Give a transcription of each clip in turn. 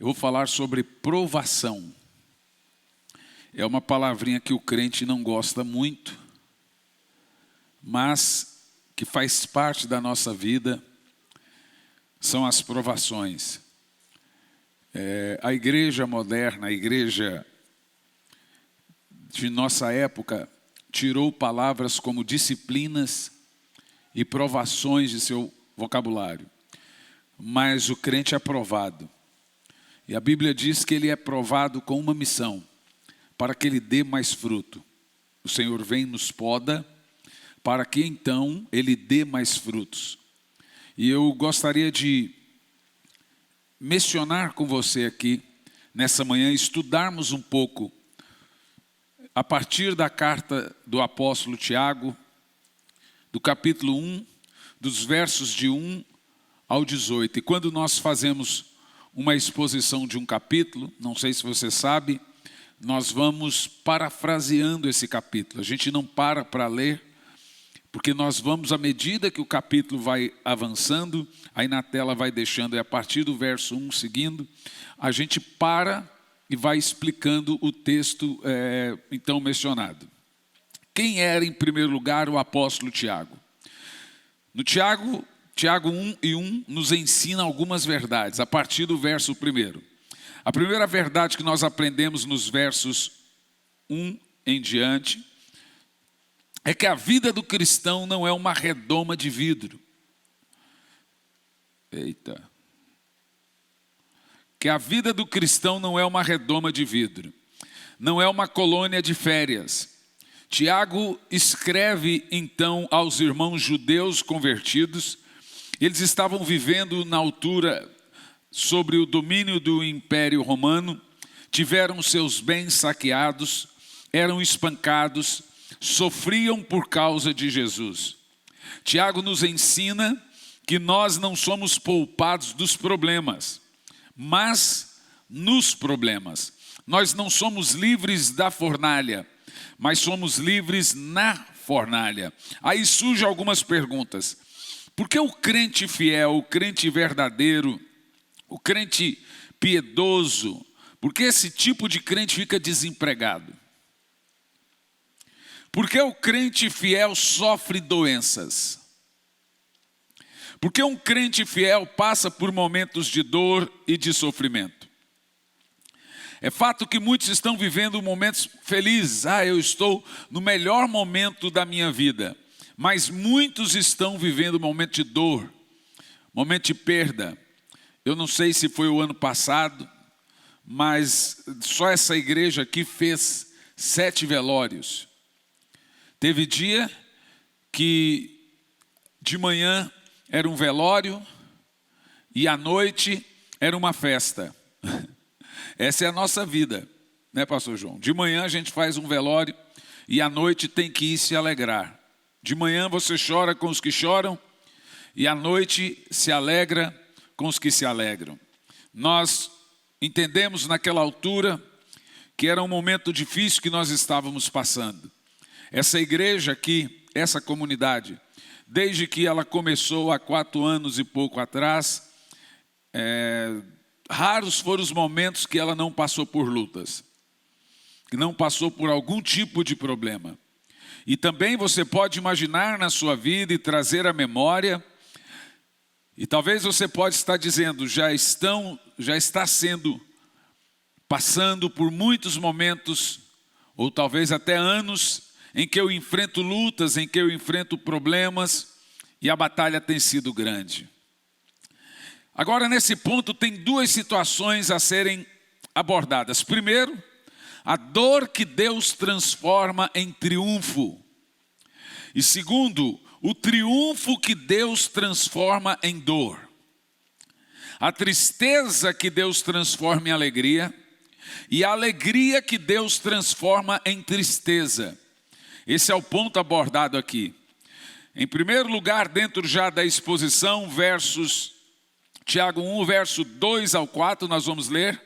Eu vou falar sobre provação. É uma palavrinha que o crente não gosta muito, mas que faz parte da nossa vida, são as provações. A igreja moderna, a igreja de nossa época, tirou palavras como disciplinas e provações de seu vocabulário. Mas o crente é provado. E a Bíblia diz que ele é provado com uma missão, para que ele dê mais fruto. O Senhor vem e nos poda, para que então ele dê mais frutos. E eu gostaria de mencionar com você aqui, nessa manhã, estudarmos um pouco, a partir da carta do apóstolo Tiago, do capítulo 1, dos versos de 1 ao 18. E quando nós fazemos uma exposição de um capítulo, não sei se você sabe, nós vamos parafraseando esse capítulo. A gente não para ler, porque nós vamos, à medida que o capítulo vai avançando, aí na tela vai deixando, a partir do verso 1 seguindo, a gente para e vai explicando o texto então mencionado. Quem era, em primeiro lugar, o apóstolo Tiago? No Tiago 1:1 nos ensina algumas verdades, a partir do verso 1. A primeira verdade que nós aprendemos nos versos 1 em diante, é que a vida do cristão não é uma redoma de vidro. Que a vida do cristão não é uma redoma de vidro. Não é uma colônia de férias. Tiago escreve então aos irmãos judeus convertidos. Eles estavam vivendo na altura sobre o domínio do Império Romano. Tiveram seus bens saqueados, eram espancados, sofriam por causa de Jesus. Tiago nos ensina que nós não somos poupados dos problemas, mas nos problemas. Nós não somos livres da fornalha, mas somos livres na fornalha. Aí surgem algumas perguntas. Por que o crente fiel, o crente verdadeiro, o crente piedoso, por que esse tipo de crente fica desempregado? Por que o crente fiel sofre doenças? Por que um crente fiel passa por momentos de dor e de sofrimento? É fato que muitos estão vivendo momentos felizes. Eu estou no melhor momento da minha vida. Mas muitos estão vivendo um momento de dor, momento de perda. Eu não sei se foi o ano passado, mas só essa igreja aqui fez 7 velórios. Teve dia que de manhã era um velório e à noite era uma festa. Essa é a nossa vida, né, pastor João? De manhã a gente faz um velório e à noite tem que ir se alegrar. De manhã você chora com os que choram e à noite se alegra com os que se alegram. Nós entendemos naquela altura que era um momento difícil que nós estávamos passando. Essa igreja aqui, essa comunidade, desde que ela começou há 4 anos e pouco atrás, raros foram os momentos que ela não passou por lutas, que não passou por algum tipo de problema. E também você pode imaginar na sua vida e trazer à memória, e talvez você pode estar dizendo, já está passando por muitos momentos, ou talvez até anos, em que eu enfrento lutas, em que eu enfrento problemas, e a batalha tem sido grande. Agora, nesse ponto, tem 2 situações a serem abordadas. Primeiro, a dor que Deus transforma em triunfo. E segundo, o triunfo que Deus transforma em dor. A tristeza que Deus transforma em alegria, e a alegria que Deus transforma em tristeza. Esse é o ponto abordado aqui. Em primeiro lugar, dentro já da exposição, Tiago 1, verso 2 ao 4, nós vamos ler.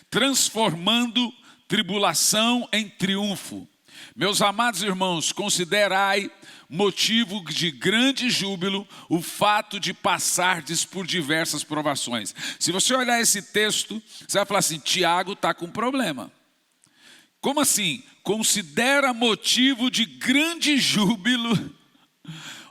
Transformando tribulação em triunfo. Meus amados irmãos, considerai motivo de grande júbilo o fato de passardes por diversas provações. Se você olhar esse texto, você vai falar assim: Tiago está com problema. Como assim? Considera motivo de grande júbilo.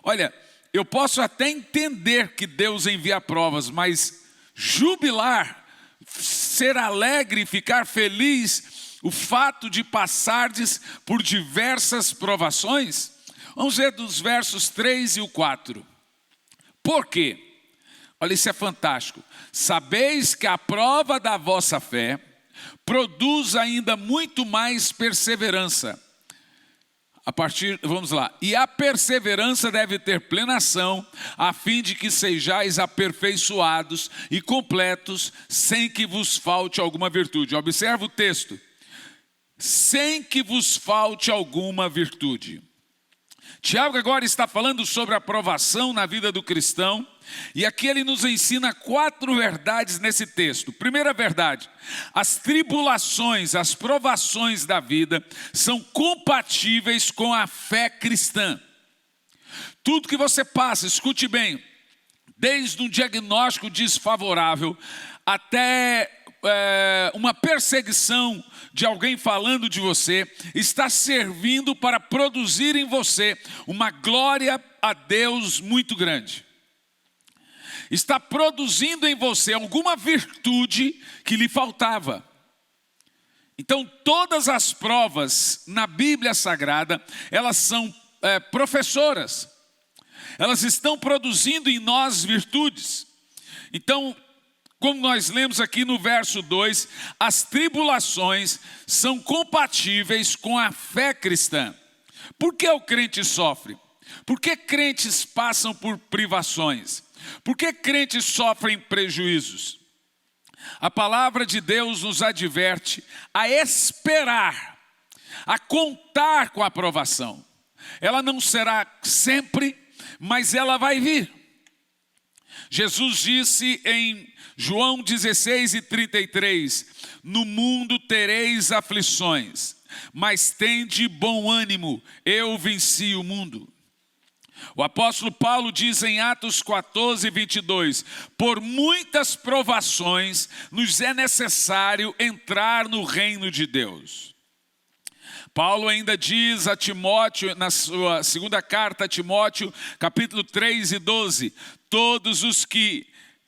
Olha, eu posso até entender que Deus envia provas, mas jubilar, ser alegre e ficar feliz, o fato de passardes por diversas provações? Vamos ver dos versos 3 e o 4. Por quê? Olha, isso é fantástico. Sabeis que a prova da vossa fé produz ainda muito mais perseverança. Vamos lá. E a perseverança deve ter plena ação, a fim de que sejais aperfeiçoados e completos, sem que vos falte alguma virtude. Observa o texto. Sem que vos falte alguma virtude. Tiago agora está falando sobre a provação na vida do cristão, e aqui ele nos ensina 4 verdades nesse texto. Primeira verdade: as tribulações, as provações da vida são compatíveis com a fé cristã. Tudo que você passa, escute bem, desde um diagnóstico desfavorável até uma perseguição de alguém falando de você, está servindo para produzir em você uma glória a Deus muito grande. Está produzindo em você alguma virtude que lhe faltava. Então, todas as provas na Bíblia Sagrada, elas são professoras. Elas estão produzindo em nós virtudes. Então, como nós lemos aqui no verso 2, as tribulações são compatíveis com a fé cristã. Por que o crente sofre? Por que crentes passam por privações? Por que crentes sofrem prejuízos? A palavra de Deus nos adverte a esperar, a contar com a aprovação. Ela não será sempre, mas ela vai vir. Jesus disse em João 16:33, no mundo tereis aflições, mas tende bom ânimo, eu venci o mundo. O apóstolo Paulo diz em Atos 14:22, por muitas provações nos é necessário entrar no reino de Deus. Paulo ainda diz a Timóteo, na sua segunda carta a Timóteo, capítulo 3:12, todos os que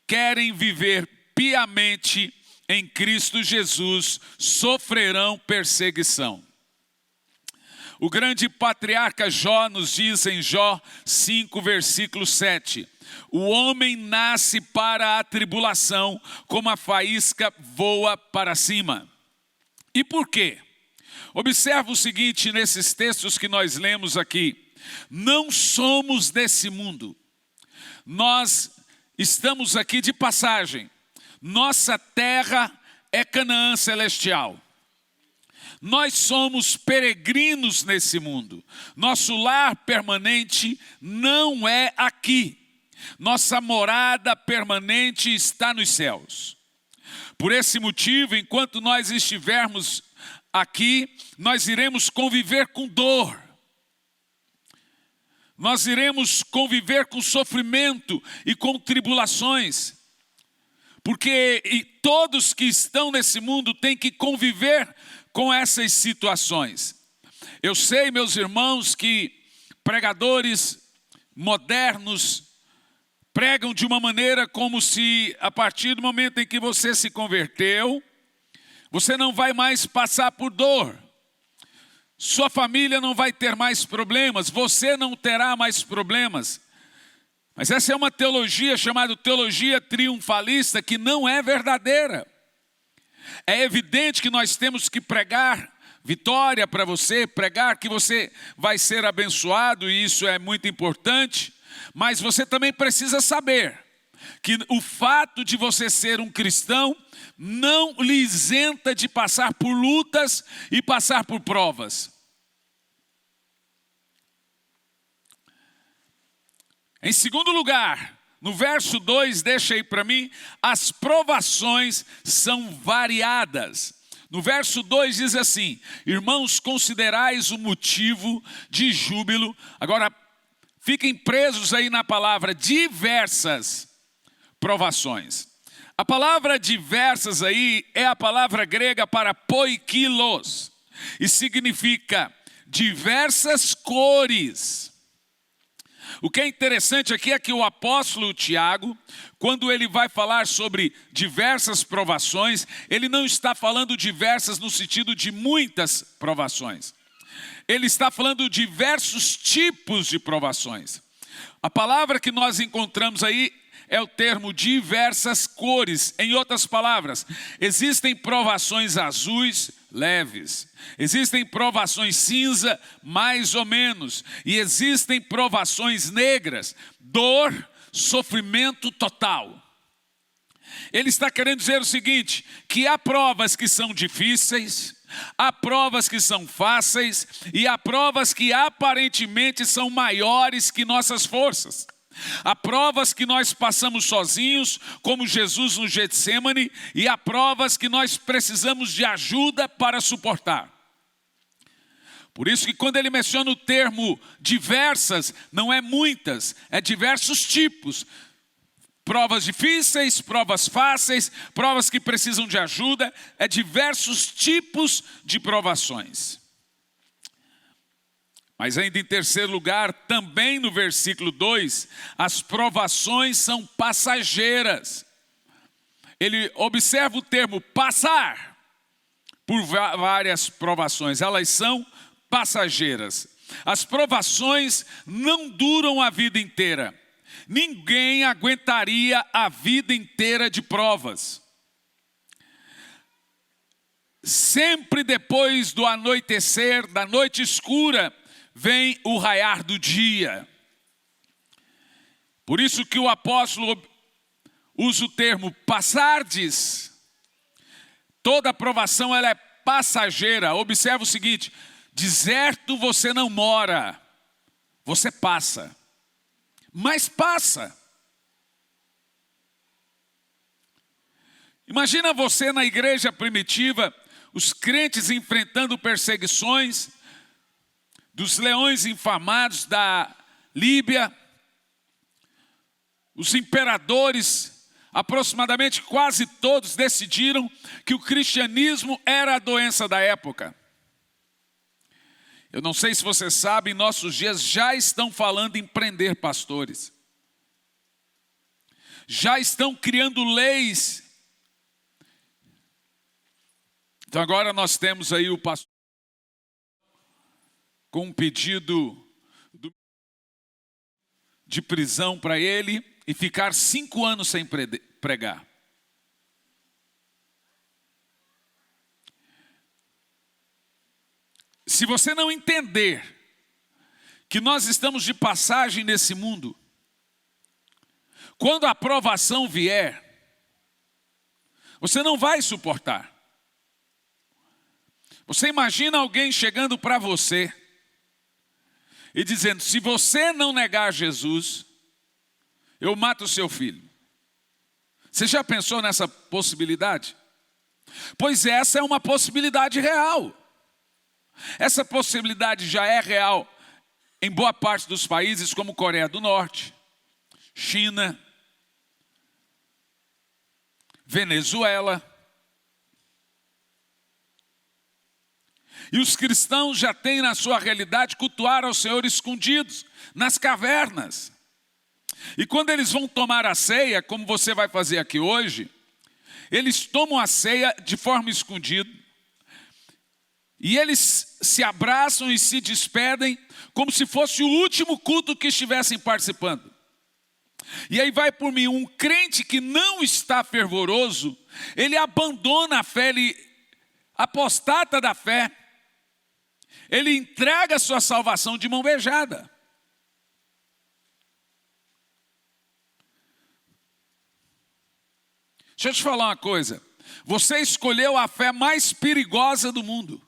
querem viver piamente em Cristo Jesus sofrerão perseguição. O grande patriarca Jó nos diz em Jó 5, versículo 7, o homem nasce para a tribulação, como a faísca voa para cima. E por quê? Observa o seguinte nesses textos que nós lemos aqui. Não somos desse mundo. Nós estamos aqui de passagem. Nossa terra é Canaã celestial. Nós somos peregrinos nesse mundo. Nosso lar permanente não é aqui. Nossa morada permanente está nos céus. Por esse motivo, enquanto nós estivermos aqui, nós iremos conviver com dor. Nós iremos conviver com sofrimento e com tribulações. Porque todos que estão nesse mundo têm que conviver com essas situações. Eu sei, meus irmãos, que pregadores modernos pregam de uma maneira como se a partir do momento em que você se converteu, você não vai mais passar por dor. Sua família não vai ter mais problemas, você não terá mais problemas. Mas essa é uma teologia chamada teologia triunfalista que não é verdadeira. É evidente que nós temos que pregar vitória para você, pregar que você vai ser abençoado, e isso é muito importante. Mas você também precisa saber que o fato de você ser um cristão não lhe isenta de passar por lutas e passar por provas. Em segundo lugar, no verso 2, deixa aí para mim, as provações são variadas. No verso 2 diz assim: irmãos, considerais o motivo de júbilo. Agora, fiquem presos aí na palavra diversas provações. A palavra diversas aí é a palavra grega para poikilos, e significa diversas cores. O que é interessante aqui é que o apóstolo Tiago, quando ele vai falar sobre diversas provações, ele não está falando diversas no sentido de muitas provações. Ele está falando de diversos tipos de provações. A palavra que nós encontramos aí é o termo diversas cores. Em outras palavras, existem provações azuis, leves. Existem provações cinza, mais ou menos. E existem provações negras, dor, sofrimento total. Ele está querendo dizer o seguinte, que há provas que são difíceis, há provas que são fáceis e há provas que aparentemente são maiores que nossas forças. Há provas que nós passamos sozinhos, como Jesus no Getsêmani, e há provas que nós precisamos de ajuda para suportar. Por isso que quando ele menciona o termo diversas, não é muitas, é diversos tipos. Provas difíceis, provas fáceis, provas que precisam de ajuda, é diversos tipos de provações. Mas ainda em terceiro lugar, também no versículo 2, as provações são passageiras. Ele observa o termo passar por várias provações, elas são passageiras. As provações não duram a vida inteira. Ninguém aguentaria a vida inteira de provas. Sempre depois do anoitecer, da noite escura, vem o raiar do dia. Por isso que o apóstolo usa o termo passardes. Toda provação ela é passageira. Observa o seguinte: deserto você não mora, você passa. Mas passa. Imagina você na igreja primitiva, os crentes enfrentando perseguições dos leões infamados da Líbia, os imperadores, aproximadamente quase todos decidiram que o cristianismo era a doença da época. Eu não sei se você sabe, em nossos dias já estão falando em prender pastores. Já estão criando leis. Então agora nós temos aí o pastor com um pedido de prisão para ele e ficar 5 anos sem pregar. Se você não entender que nós estamos de passagem nesse mundo, quando a provação vier, você não vai suportar. Você imagina alguém chegando para você e dizendo: se você não negar Jesus, eu mato o seu filho. Você já pensou nessa possibilidade? Pois essa é uma possibilidade real. Essa possibilidade já é real em boa parte dos países como Coreia do Norte, China, Venezuela. E os cristãos já têm na sua realidade cultuar ao Senhor escondidos, nas cavernas. E quando eles vão tomar a ceia, como você vai fazer aqui hoje, eles tomam a ceia de forma escondida. E eles se abraçam e se despedem como se fosse o último culto que estivessem participando. E aí vai por mim, um crente que não está fervoroso, ele abandona a fé, ele apostata da fé. Ele entrega a sua salvação de mão beijada. Deixa eu te falar uma coisa. Você escolheu a fé mais perigosa do mundo.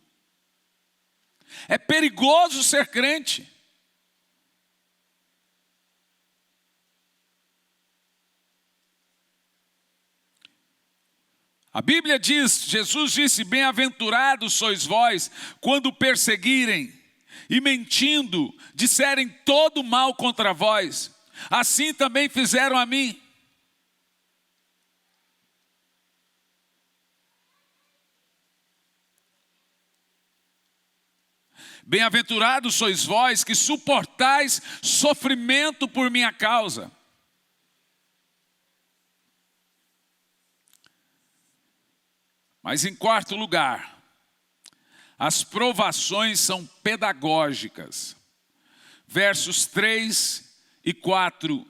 É perigoso ser crente. A Bíblia diz, Jesus disse, bem-aventurados sois vós quando perseguirem e mentindo disserem todo mal contra vós. Assim também fizeram a mim. Bem-aventurados sois vós que suportais sofrimento por minha causa. Mas em quarto lugar, as provações são pedagógicas. Versos 3 e 4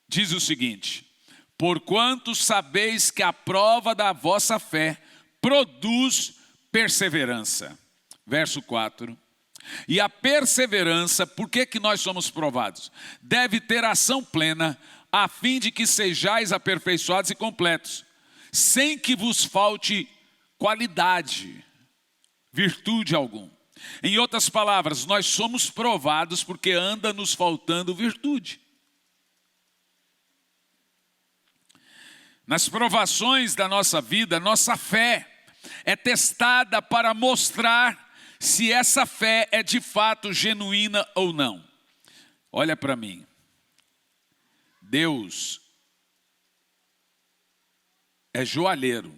diz o seguinte: porquanto sabeis que a prova da vossa fé produz perseverança. Verso 4. E a perseverança, por que nós somos provados? Deve ter ação plena, a fim de que sejais aperfeiçoados e completos, sem que vos falte qualidade, virtude algum. Em outras palavras, nós somos provados porque anda nos faltando virtude. Nas provações da nossa vida, nossa fé é testada para mostrar se essa fé é de fato genuína ou não. Olha para mim. Deus é joalheiro,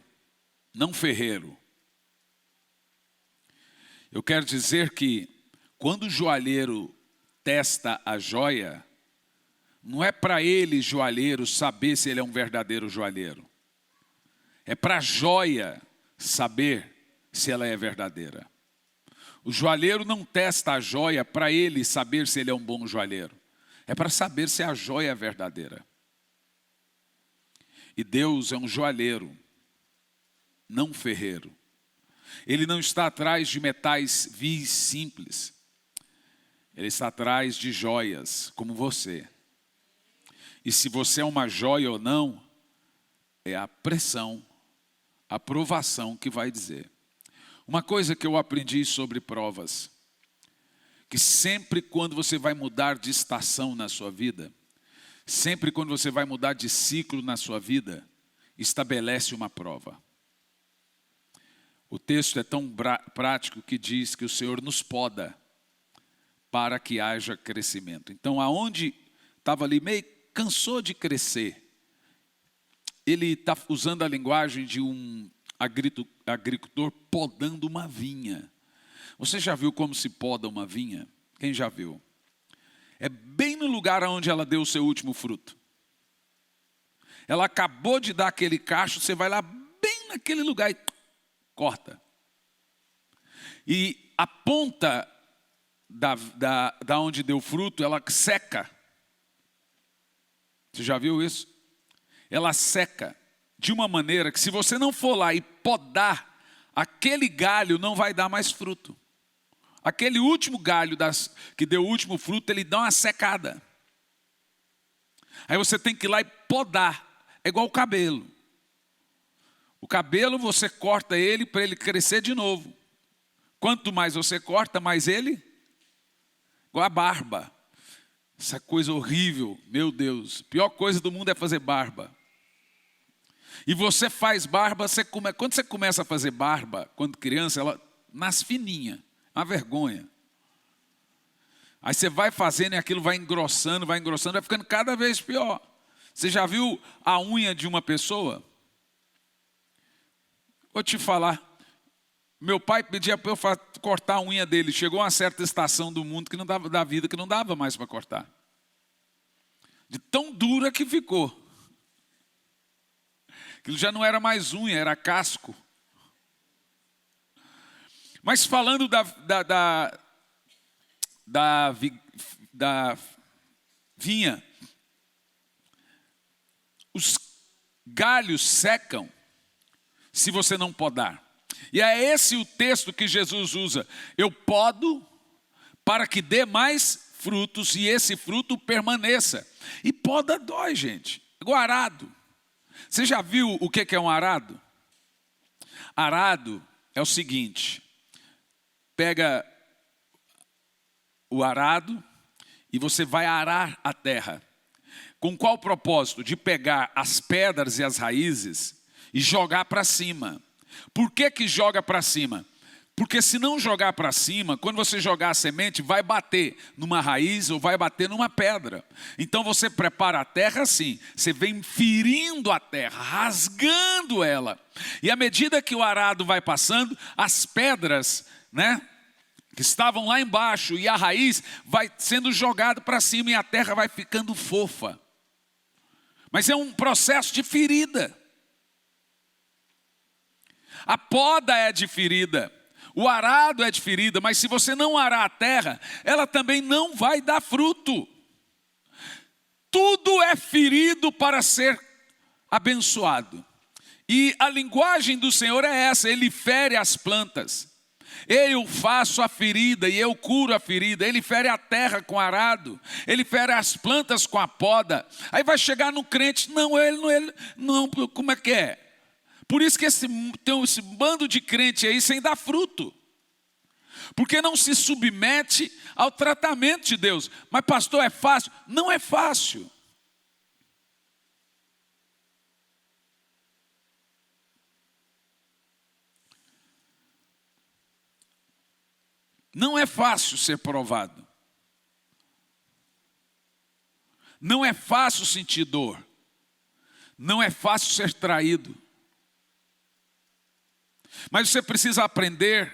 não ferreiro. Eu quero dizer que quando o joalheiro testa a joia, não é para ele, joalheiro, saber se ele é um verdadeiro joalheiro. É para a joia saber se ela é verdadeira. O joalheiro não testa a joia para ele saber se ele é um bom joalheiro. É para saber se a joia é verdadeira. E Deus é um joalheiro, não ferreiro. Ele não está atrás de metais vis simples. Ele está atrás de joias, como você. E se você é uma joia ou não, é a pressão, a provação que vai dizer. Uma coisa que eu aprendi sobre provas, que sempre quando você vai mudar de estação na sua vida, sempre quando você vai mudar de ciclo na sua vida, estabelece uma prova. O texto é tão prático que diz que o Senhor nos poda para que haja crescimento. Então, aonde estava ali meio cansou de crescer, ele está usando a linguagem de um agricultor podando uma vinha. Você já viu como se poda uma vinha? Quem já viu? É bem no lugar onde ela deu o seu último fruto. Ela acabou de dar aquele cacho, você vai lá bem naquele lugar e corta. E a ponta da onde deu fruto, ela seca. Você já viu isso? Ela seca de uma maneira que se você não for lá e podar, aquele galho não vai dar mais fruto. Aquele último galho que deu o último fruto, ele dá uma secada. Aí você tem que ir lá e podar. É igual o cabelo. O cabelo você corta ele para ele crescer de novo. Quanto mais você corta, mais ele... Igual a barba. Essa coisa horrível, meu Deus. A pior coisa do mundo é fazer barba. E você faz barba, quando você começa a fazer barba, quando criança, ela nasce fininha. Uma vergonha. Aí você vai fazendo e aquilo vai engrossando, vai ficando cada vez pior. Você já viu a unha de uma pessoa? Vou te falar. Meu pai pedia para eu cortar a unha dele. Chegou uma certa estação do mundo da vida que não dava mais para cortar. De tão dura que ficou. Aquilo já não era mais unha, era casco. Mas falando da vinha, os galhos secam se você não podar. E é esse o texto que Jesus usa. Eu podo para que dê mais frutos e esse fruto permaneça. E poda dói, gente. Igual arado. Você já viu o que é um arado? Arado é o seguinte. Pega o arado e você vai arar a terra. Com qual propósito? De pegar as pedras e as raízes e jogar para cima. Por que que joga para cima? Porque se não jogar para cima, quando você jogar a semente, vai bater numa raiz ou vai bater numa pedra. Então você prepara a terra assim, você vem ferindo a terra, rasgando ela. E à medida que o arado vai passando, as pedras, né, que estavam lá embaixo e a raiz vai sendo jogada para cima e a terra vai ficando fofa. Mas é um processo de ferida. A poda é de ferida. O arado é de ferida, mas se você não arar a terra, ela também não vai dar fruto. Tudo é ferido para ser abençoado. E a linguagem do Senhor é essa, Ele fere as plantas. Eu faço a ferida e eu curo a ferida. Ele fere a terra com arado. Ele fere as plantas com a poda. Aí vai chegar no crente, não, como é que é? Por isso que tem esse bando de crente aí sem dar fruto. Porque não se submete ao tratamento de Deus. Mas pastor, é fácil? Não é fácil. Não é fácil ser provado. Não é fácil sentir dor. Não é fácil ser traído. Mas você precisa aprender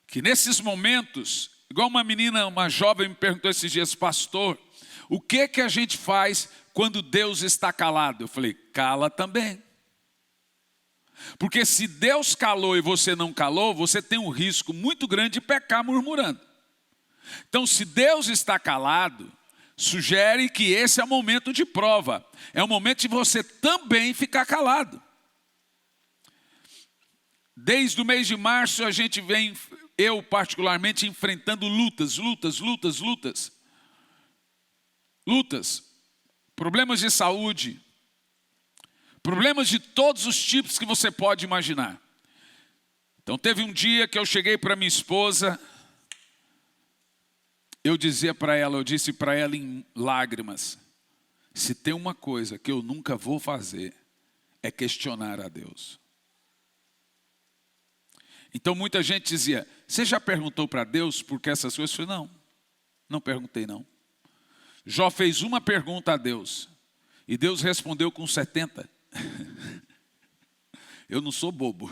que nesses momentos, igual uma jovem me perguntou esses dias, pastor, o que que a gente faz quando Deus está calado? Eu falei, cala também. Porque se Deus calou e você não calou, você tem um risco muito grande de pecar murmurando. Então, se Deus está calado, sugere que esse é o momento de prova. É o momento de você também ficar calado. Desde o mês de março a gente vem, eu particularmente, enfrentando lutas. Problemas de saúde. Problemas de todos os tipos que você pode imaginar. Então teve um dia que eu cheguei para minha esposa, eu disse para ela em lágrimas, se tem uma coisa que eu nunca vou fazer, é questionar a Deus. Então muita gente dizia, você já perguntou para Deus por que essas coisas? Eu falei, não perguntei não. Jó fez uma pergunta a Deus, e Deus respondeu com 70. Eu não sou bobo.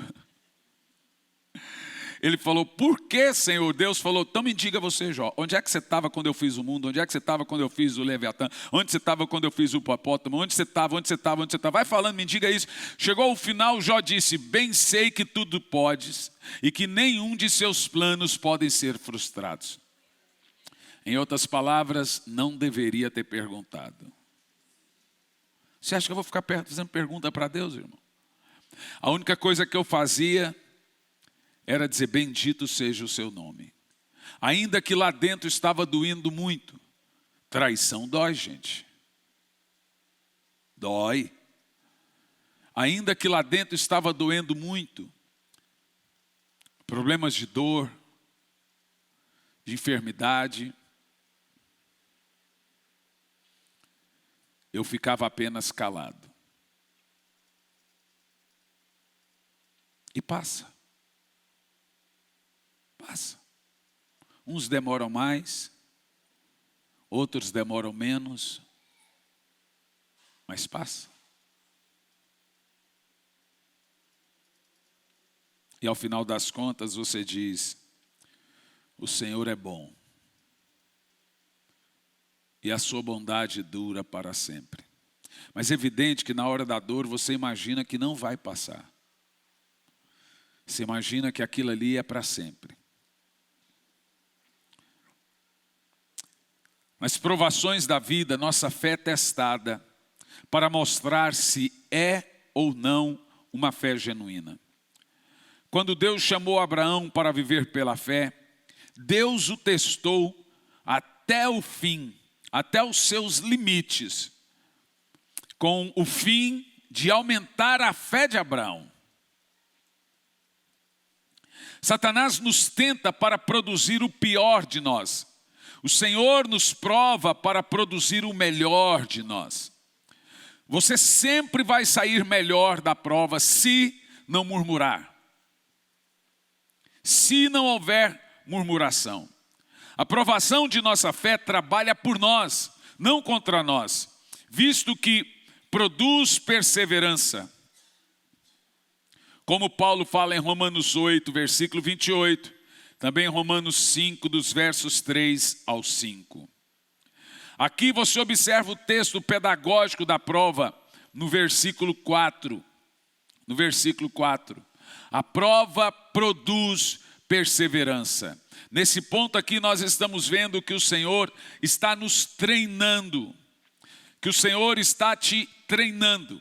Ele falou, por que, Senhor? Deus falou, então me diga você, Jó, onde é que você estava quando eu fiz o mundo? Onde é que você estava quando eu fiz o Leviatã? Onde você estava quando eu fiz o hipopótamo? Onde você estava? Vai falando, me diga isso. Chegou ao final, Jó disse, bem sei que tudo podes e que nenhum de seus planos podem ser frustrados. Em outras palavras, não deveria ter perguntado. Você acha que eu vou ficar fazendo pergunta para Deus, irmão? A única coisa que eu fazia era dizer, bendito seja o seu nome. Ainda que lá dentro estava doendo muito. Traição dói, gente. Dói. Ainda que lá dentro estava doendo muito. Problemas de dor, de enfermidade. Eu ficava apenas calado. E passa. Uns demoram mais, outros demoram menos, mas passa. E ao final das contas você diz, o Senhor é bom. E a sua bondade dura para sempre. Mas é evidente que na hora da dor você imagina que não vai passar. Você imagina que aquilo ali é para sempre. Nas provações da vida, nossa fé é testada para mostrar se é ou não uma fé genuína. Quando Deus chamou Abraão para viver pela fé, Deus o testou até o fim, até os seus limites, com o fim de aumentar a fé de Abraão. Satanás nos tenta para produzir o pior de nós. O Senhor nos prova para produzir o melhor de nós. Você sempre vai sair melhor da prova se não murmurar. Se não houver murmuração. A provação de nossa fé trabalha por nós, não contra nós, visto que produz perseverança. Como Paulo fala em Romanos 8, versículo 28, também em Romanos 5, dos versos 3 ao 5. Aqui você observa o texto pedagógico da prova no versículo 4. No versículo 4. A prova produz perseverança. Nesse ponto aqui nós estamos vendo que o Senhor está nos treinando. Que o Senhor está te treinando.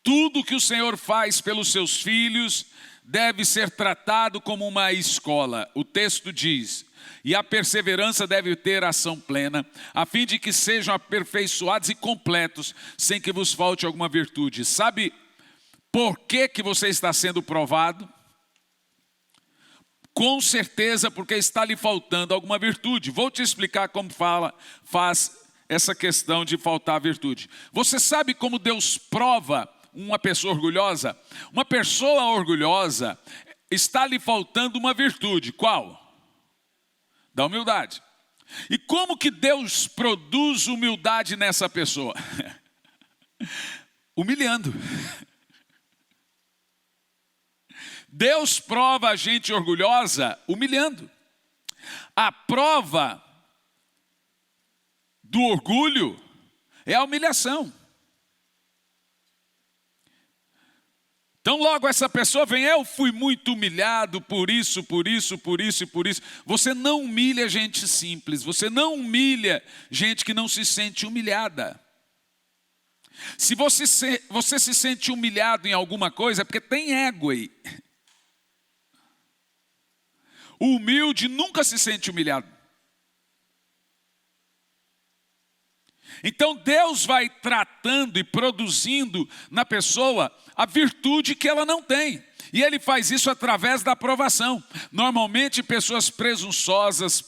Tudo que o Senhor faz pelos seus filhos deve ser tratado como uma escola. O texto diz: e a perseverança deve ter ação plena, a fim de que sejam aperfeiçoados e completos, sem que vos falte alguma virtude. Sabe por que você está sendo provado? Com certeza porque está lhe faltando alguma virtude. Vou te explicar como faz essa questão de faltar virtude. Você sabe como Deus prova uma pessoa orgulhosa? Uma pessoa orgulhosa está lhe faltando uma virtude. Qual? Da humildade. E como que Deus produz humildade nessa pessoa? Humilhando. Deus prova a gente orgulhosa humilhando. A prova do orgulho é a humilhação. Então logo essa pessoa vem: eu fui muito humilhado por isso. Você não humilha gente simples, você não humilha gente que não se sente humilhada. Se você se sente humilhado em alguma coisa, é porque tem ego aí. O humilde nunca se sente humilhado. Então Deus vai tratando e produzindo na pessoa a virtude que ela não tem. E Ele faz isso através da aprovação. Normalmente pessoas presunçosas,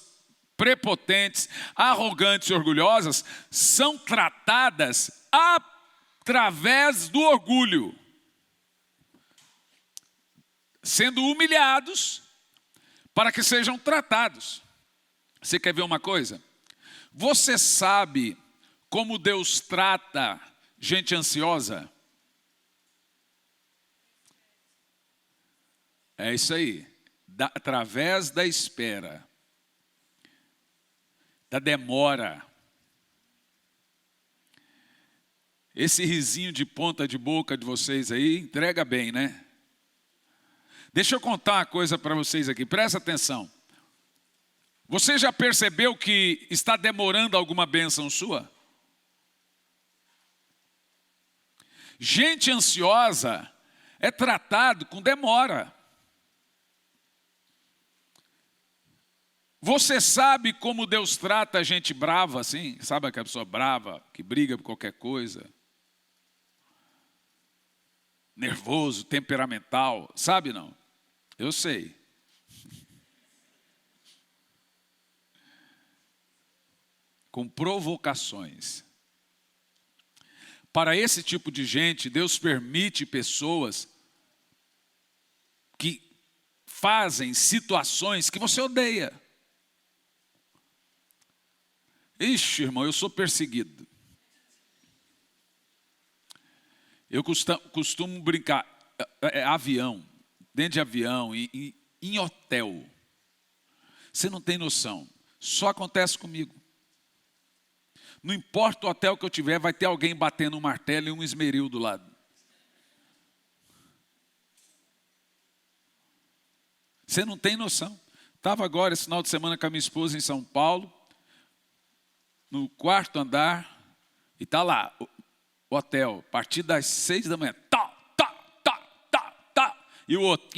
prepotentes, arrogantes e orgulhosas são tratadas através do orgulho. Sendo humilhados para que sejam tratados. Você quer ver uma coisa? Você sabe como Deus trata gente ansiosa? É isso aí. Através da espera. Da demora. Esse risinho de ponta de boca de vocês aí, entrega bem, né? Deixa eu contar uma coisa para vocês aqui, presta atenção. Você já percebeu que está demorando alguma bênção sua? Gente ansiosa é tratado com demora. Você sabe como Deus trata a gente brava assim? Sabe aquela pessoa brava, que briga por qualquer coisa? Nervoso, temperamental, sabe não? Eu sei. Com provocações. Para esse tipo de gente, Deus permite pessoas que fazem situações que você odeia. Ixi, irmão, eu sou perseguido. Eu costumo brincar, avião, dentro de avião, em hotel. Você não tem noção, só acontece comigo. Não importa o hotel que eu tiver, vai ter alguém batendo um martelo e um esmeril do lado. Você não tem noção. Estava agora, esse final de semana, com a minha esposa em São Paulo, no quarto andar, e está lá, o hotel, a partir das 6 da manhã, e o outro,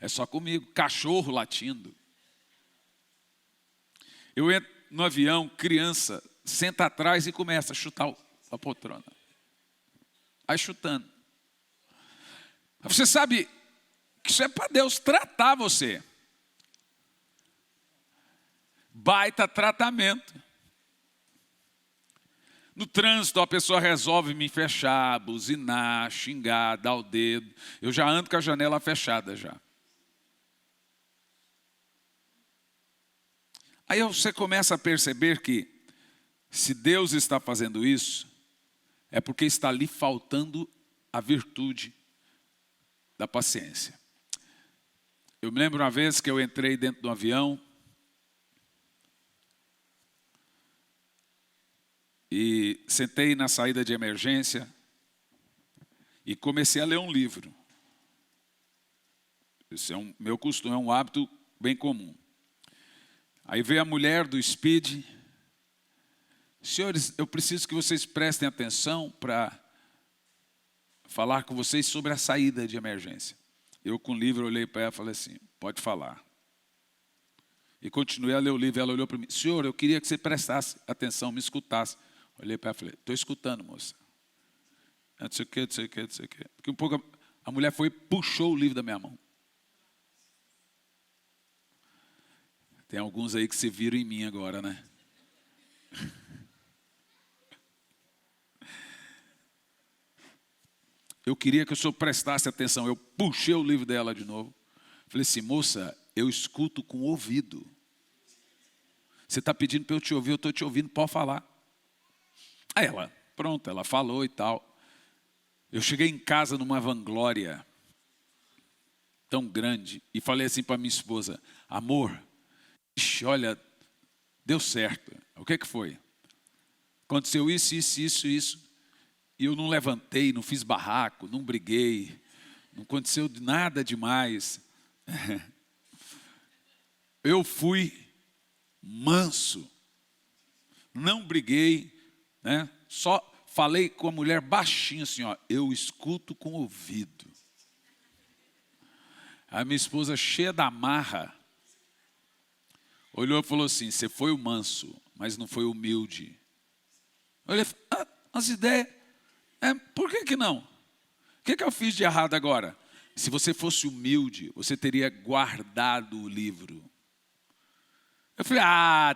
é só comigo, cachorro latindo. Eu entro no avião, criança, senta atrás e começa a chutar a poltrona. Aí chutando. Você sabe que isso é para Deus tratar você. baita tratamento. No trânsito, a pessoa resolve me fechar, buzinar, xingar, dar o dedo. Eu já ando com a janela fechada já. Aí você começa a perceber que, se Deus está fazendo isso, é porque está lhe faltando a virtude da paciência. Eu me lembro uma vez que eu entrei dentro de um avião e sentei na saída de emergência e comecei a ler um livro. Esse é meu costume, é um hábito bem comum. Aí veio a mulher do Speed. Senhores, eu preciso que vocês prestem atenção para falar com vocês sobre a saída de emergência. Eu com o livro olhei para ela e falei assim, pode falar. E continuei a ler o livro, ela olhou para mim, senhor, eu queria que você prestasse atenção, me escutasse. Olhei para ela e falei, estou escutando, moça. Não sei o que, não sei o que, não sei o que. Porque um pouco a mulher foi e puxou o livro da minha mão. Tem alguns aí que se viram em mim agora, né? Eu queria que o senhor prestasse atenção. Eu puxei o livro dela de novo. Falei assim, moça, eu escuto com o ouvido. Você está pedindo para eu te ouvir, eu estou te ouvindo, pode falar. Aí ela, pronto, ela falou e tal. Eu cheguei em casa numa vanglória tão grande e falei assim para minha esposa, amor, ixi, olha, deu certo. O que foi? Aconteceu isso, isso, isso, isso. E eu não levantei, não fiz barraco, não briguei, não aconteceu nada demais. Eu fui manso, não briguei, né? Só falei com a mulher baixinho assim, ó, eu escuto com o ouvido. A minha esposa, cheia da marra, olhou e falou assim, você foi o manso, mas não foi humilde. Eu falei, as ideias, por que não? O que eu fiz de errado agora? Se você fosse humilde, você teria guardado o livro. Eu falei,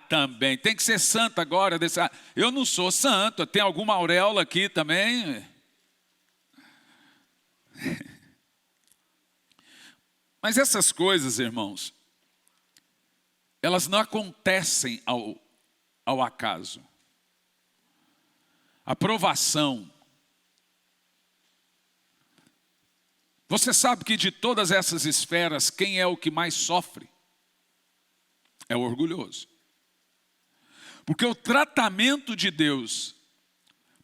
também, tem que ser santo agora. Eu não sou santo, tem alguma auréola aqui também. Mas essas coisas, irmãos, elas não acontecem ao acaso. A provação. Você sabe que de todas essas esferas, quem é o que mais sofre? É o orgulhoso. Porque o tratamento de Deus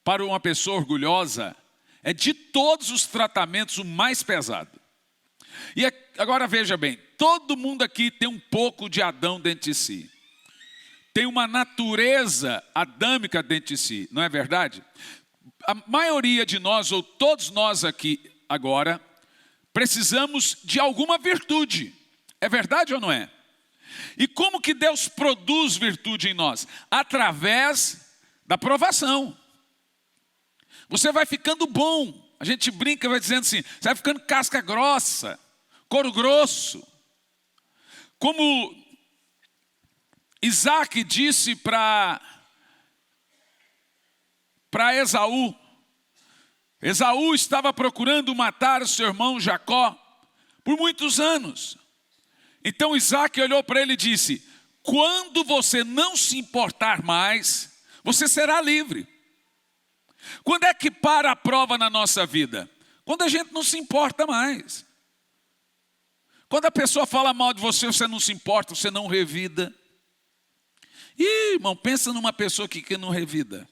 para uma pessoa orgulhosa é de todos os tratamentos o mais pesado. E agora veja bem, todo mundo aqui tem um pouco de Adão dentro de si. Tem uma natureza adâmica dentro de si, não é verdade? A maioria de nós, ou todos nós aqui agora, precisamos de alguma virtude. É verdade ou não é? E como que Deus produz virtude em nós? Através da provação. Você vai ficando bom. A gente brinca, vai dizendo assim, você vai ficando casca grossa, couro grosso. Como Isaac disse para Esaú. Esaú estava procurando matar o seu irmão Jacó por muitos anos. Então Isaac olhou para ele e disse, quando você não se importar mais, você será livre. Quando é que para a prova na nossa vida? Quando a gente não se importa mais. Quando a pessoa fala mal de você, você não se importa, você não revida. Ih, irmão, pensa numa pessoa que não revida.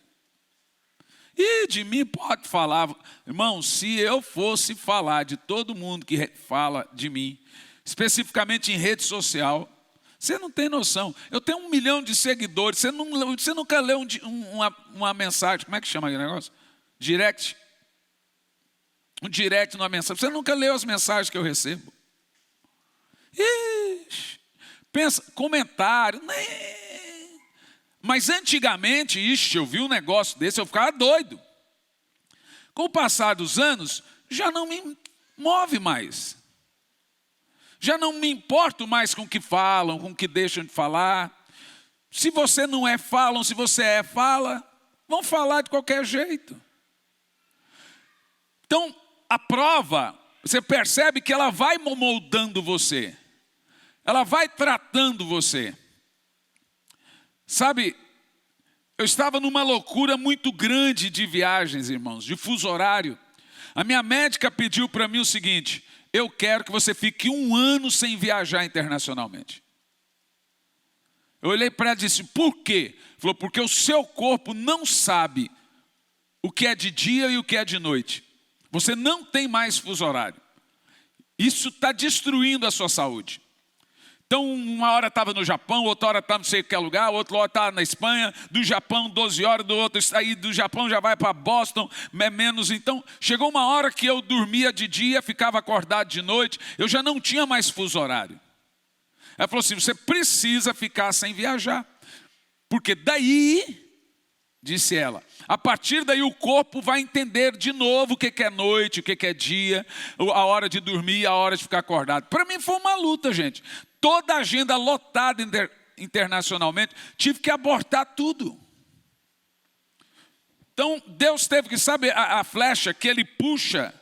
E de mim pode falar, irmão, se eu fosse falar de todo mundo que fala de mim, especificamente em rede social, você não tem noção. Eu tenho 1 milhão de seguidores, você nunca leu uma mensagem, como é que chama aquele negócio? Direct. Um direct numa mensagem, você nunca leu as mensagens que eu recebo. Ixi, pensa, comentário, né? Mas antigamente, eu vi um negócio desse, eu ficava doido. Com o passar dos anos, já não me move mais. Já não me importo mais com o que falam, com o que deixam de falar. Se você não é, falam. Se você é, fala. Vão falar de qualquer jeito. Então, a prova, você percebe que ela vai moldando você. Ela vai tratando você. Sabe, eu estava numa loucura muito grande de viagens, irmãos, de fuso horário. A minha médica pediu para mim o seguinte: eu quero que você fique 1 ano sem viajar internacionalmente. Eu olhei para ela e disse: por quê? Falou: porque o seu corpo não sabe o que é de dia e o que é de noite. Você não tem mais fuso horário. Isso está destruindo a sua saúde. Então, uma hora estava no Japão, outra hora estava não sei em que lugar, outra hora estava na Espanha, do Japão 12 horas, do outro, aí do Japão já vai para Boston, menos. Então, chegou uma hora que eu dormia de dia, ficava acordado de noite, eu já não tinha mais fuso horário. Ela falou assim: você precisa ficar sem viajar, porque daí, disse ela, a partir daí o corpo vai entender de novo o que é noite, o que é dia, a hora de dormir, a hora de ficar acordado. Para mim foi uma luta, gente. Toda a agenda lotada internacionalmente, tive que abortar tudo. Então Deus teve que, sabe, a flecha que ele puxa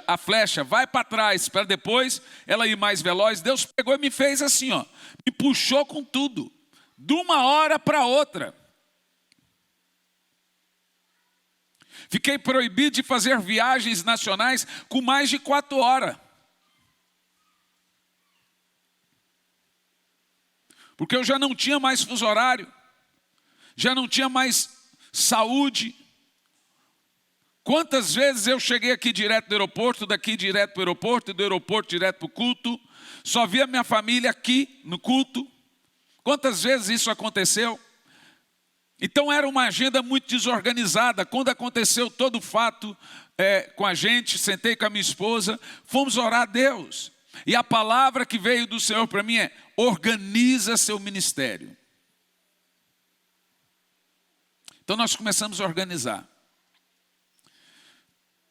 a flecha, vai para trás, para depois ela ir mais veloz. Deus pegou e me fez assim, ó, me puxou com tudo, de uma hora para outra. Fiquei proibido de fazer viagens nacionais com mais de 4 horas. Porque eu já não tinha mais fuso horário, já não tinha mais saúde. Quantas vezes eu cheguei aqui direto do aeroporto, daqui direto para o aeroporto, e do aeroporto direto para o culto, só via minha família aqui no culto. Quantas vezes isso aconteceu? Então era uma agenda muito desorganizada. Quando aconteceu todo o fato com a gente, sentei com a minha esposa, fomos orar a Deus. E a palavra que veio do Senhor para mim é: organiza seu ministério. Então nós começamos a organizar.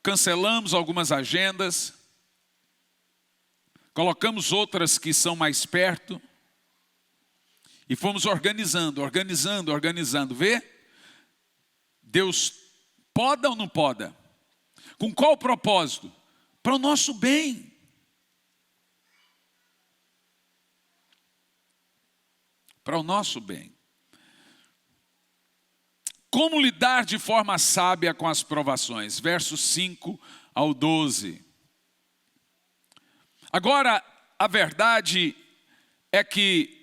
Cancelamos algumas agendas, colocamos outras que são mais perto, e fomos organizando. Vê? Deus poda ou não poda? Com qual propósito? Para o nosso bem. Para o nosso bem. Como lidar de forma sábia com as provações? Versos 5 ao 12. Agora, a verdade é que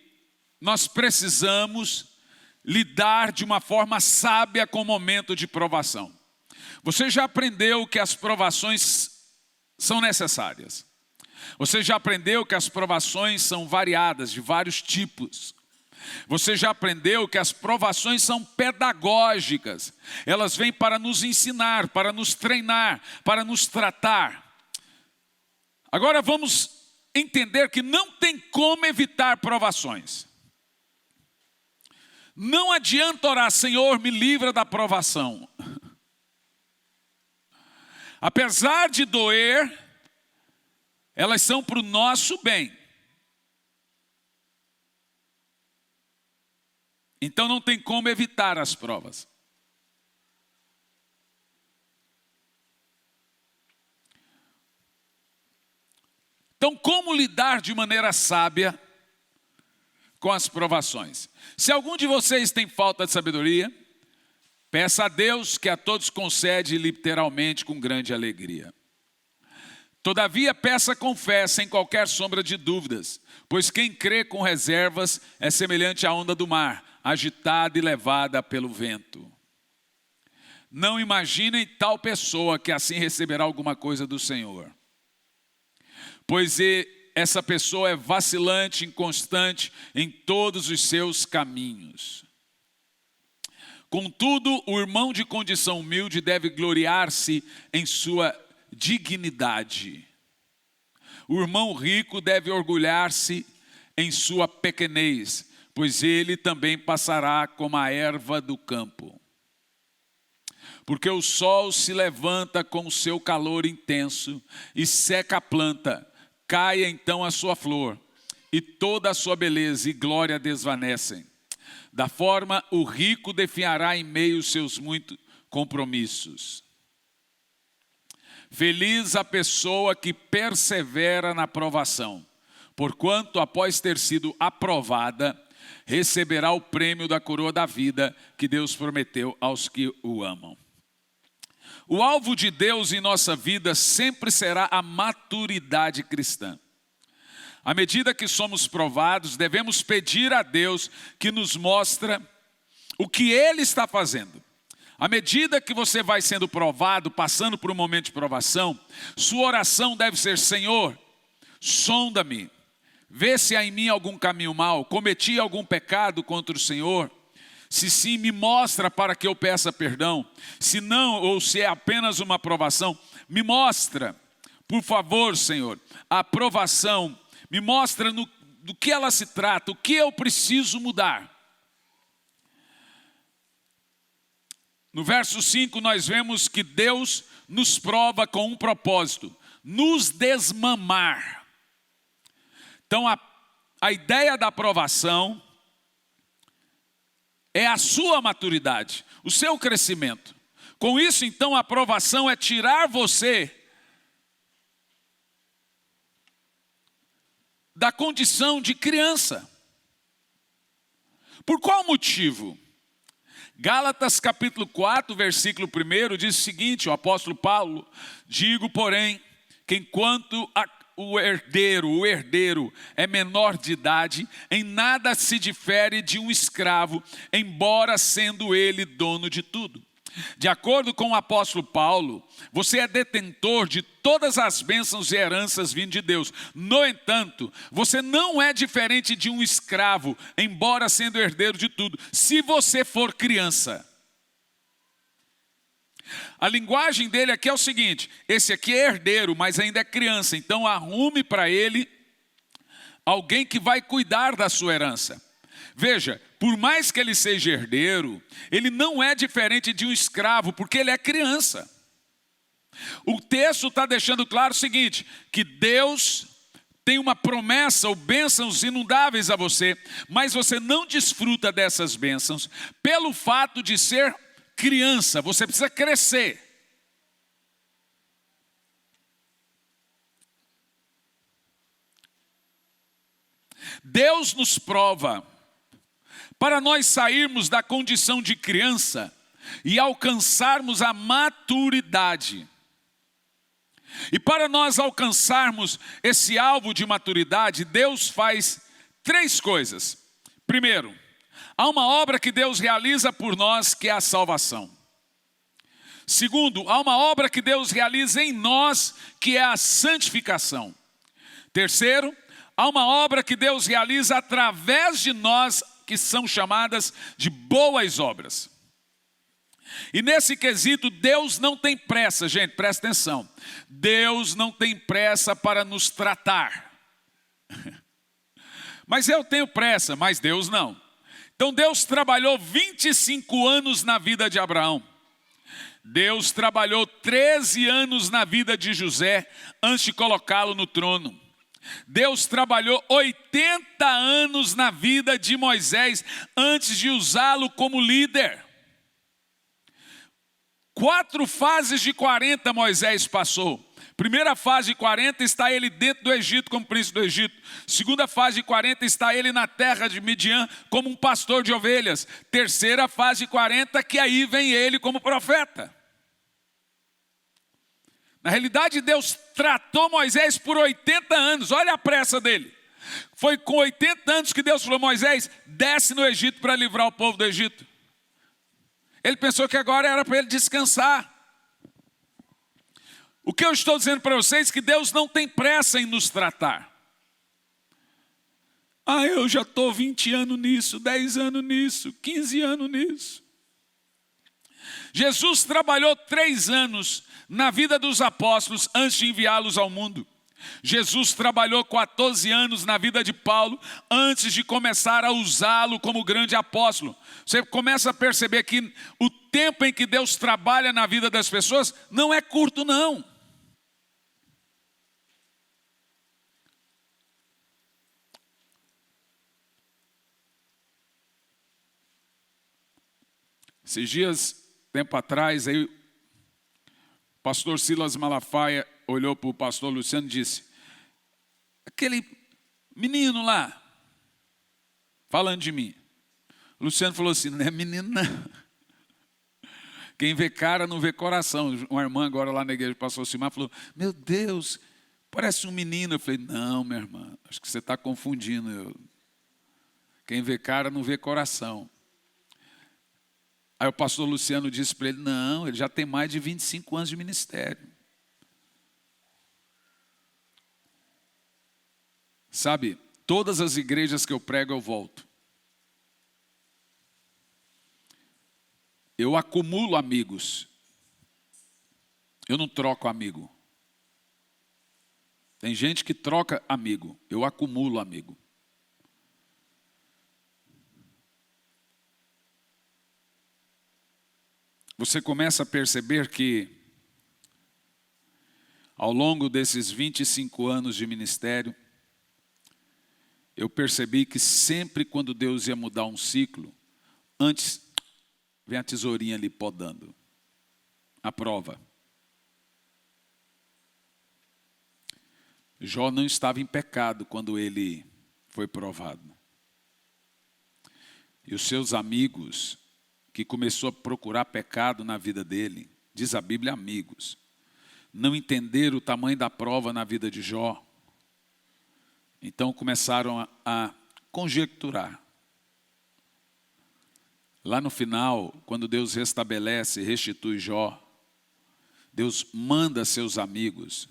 nós precisamos lidar de uma forma sábia com o momento de provação. Você já aprendeu que as provações são necessárias. Você já aprendeu que as provações são variadas, de vários tipos. Você já aprendeu que as provações são pedagógicas. Elas vêm para nos ensinar, para nos treinar, para nos tratar. Agora vamos entender que não tem como evitar provações. Não adianta orar: Senhor, me livra da provação. Apesar de doer, elas são para o nosso bem. Então não tem como evitar as provas. Então, como lidar de maneira sábia com as provações? Se algum de vocês tem falta de sabedoria, peça a Deus, que a todos concede literalmente com grande alegria. Todavia, peça com fé, sem qualquer sombra de dúvidas, pois quem crê com reservas é semelhante à onda do mar, agitada e levada pelo vento. Não imaginem tal pessoa que assim receberá alguma coisa do Senhor, pois essa pessoa é vacilante, inconstante em todos os seus caminhos. Contudo, o irmão de condição humilde deve gloriar-se em sua dignidade. O irmão rico deve orgulhar-se em sua pequenez, pois ele também passará como a erva do campo. Porque o sol se levanta com o seu calor intenso e seca a planta, cai então a sua flor, e toda a sua beleza e glória desvanecem. Da forma, o rico definhará em meio aos seus muitos compromissos. Feliz a pessoa que persevera na provação, porquanto, após ter sido aprovada, receberá o prêmio da coroa da vida que Deus prometeu aos que o amam. O alvo de Deus em nossa vida sempre será a maturidade cristã. À medida que somos provados, devemos pedir a Deus que nos mostre o que Ele está fazendo. À medida que você vai sendo provado, passando por um momento de provação, sua oração deve ser: Senhor, sonda-me, vê se há em mim algum caminho mau, cometi algum pecado contra o Senhor. Se sim, me mostra para que eu peça perdão. Se não, ou se é apenas uma provação, me mostra, por favor, Senhor, a provação, me mostra do que ela se trata, o que eu preciso mudar. No verso 5 nós vemos que Deus nos prova com um propósito: nos desmamar. Então a ideia da aprovação é a sua maturidade, o seu crescimento. Com isso então a aprovação é tirar você da condição de criança. Por qual motivo? Gálatas capítulo 4, versículo 1 diz o seguinte, o apóstolo Paulo: digo, porém, que enquanto o herdeiro é menor de idade, em nada se difere de um escravo, embora sendo ele dono de tudo. De acordo com o apóstolo Paulo, você é detentor de todas as bênçãos e heranças vindas de Deus. No entanto, você não é diferente de um escravo, embora sendo herdeiro de tudo, se você for criança. A linguagem dele aqui é o seguinte: esse aqui é herdeiro, mas ainda é criança, então arrume para ele alguém que vai cuidar da sua herança. Veja, por mais que ele seja herdeiro, ele não é diferente de um escravo, porque ele é criança. O texto está deixando claro o seguinte, que Deus tem uma promessa ou bênçãos inundáveis a você, mas você não desfruta dessas bênçãos pelo fato de ser criança. Você precisa crescer. Deus nos prova para nós sairmos da condição de criança e alcançarmos a maturidade. E para nós alcançarmos esse alvo de maturidade, Deus faz 3 coisas. Primeiro, há uma obra que Deus realiza por nós, que é a salvação. Segundo, há uma obra que Deus realiza em nós, que é a santificação. Terceiro, há uma obra que Deus realiza através de nós, que são chamadas de boas obras. E nesse quesito, Deus não tem pressa, gente, presta atenção. Deus não tem pressa para nos tratar. Mas eu tenho pressa, mas Deus não. Então Deus trabalhou 25 anos na vida de Abraão. Deus trabalhou 13 anos na vida de José, antes de colocá-lo no trono. Deus trabalhou 80 anos na vida de Moisés, antes de usá-lo como líder. 4 fases de 40 Moisés passou. Primeira fase de 40 está ele dentro do Egito como príncipe do Egito. Segunda fase de 40 está ele na terra de Midian como um pastor de ovelhas. Terceira fase de 40 que aí vem ele como profeta. Na realidade, Deus tratou Moisés por 80 anos. Olha a pressa dele. Foi com 80 anos que Deus falou: Moisés, desce no Egito para livrar o povo do Egito. Ele pensou que agora era para ele descansar. O que eu estou dizendo para vocês é que Deus não tem pressa em nos tratar. Eu já estou 20 anos nisso, 10 anos nisso, 15 anos nisso. Jesus trabalhou 3 anos na vida dos apóstolos antes de enviá-los ao mundo. Jesus trabalhou 14 anos na vida de Paulo antes de começar a usá-lo como grande apóstolo. Você começa a perceber que o tempo em que Deus trabalha na vida das pessoas não é curto, não. Esses dias, tempo atrás, aí o pastor Silas Malafaia olhou para o pastor Luciano e disse: aquele menino lá, falando de mim. O Luciano falou assim: não é menino não. Quem vê cara não vê coração. Uma irmã agora lá na igreja, pastor Silmar, falou: meu Deus, parece um menino. Eu falei: não, minha irmã, acho que você está confundindo. Quem vê cara não vê coração. Aí o pastor Luciano disse para ele: não, ele já tem mais de 25 anos de ministério. Sabe, todas as igrejas que eu prego eu volto. Eu acumulo amigos. Eu não troco amigo. Tem gente que troca amigo. Eu acumulo amigo. Você começa a perceber que, ao longo desses 25 anos de ministério, eu percebi que sempre quando Deus ia mudar um ciclo, antes vem a tesourinha ali podando. A prova. Jó não estava em pecado quando ele foi provado. E os seus amigos, que começou a procurar pecado na vida dele, diz a Bíblia, amigos, não entenderam o tamanho da prova na vida de Jó. Então começaram a conjecturar. Lá no final, quando Deus restabelece e restitui Jó, Deus manda seus amigos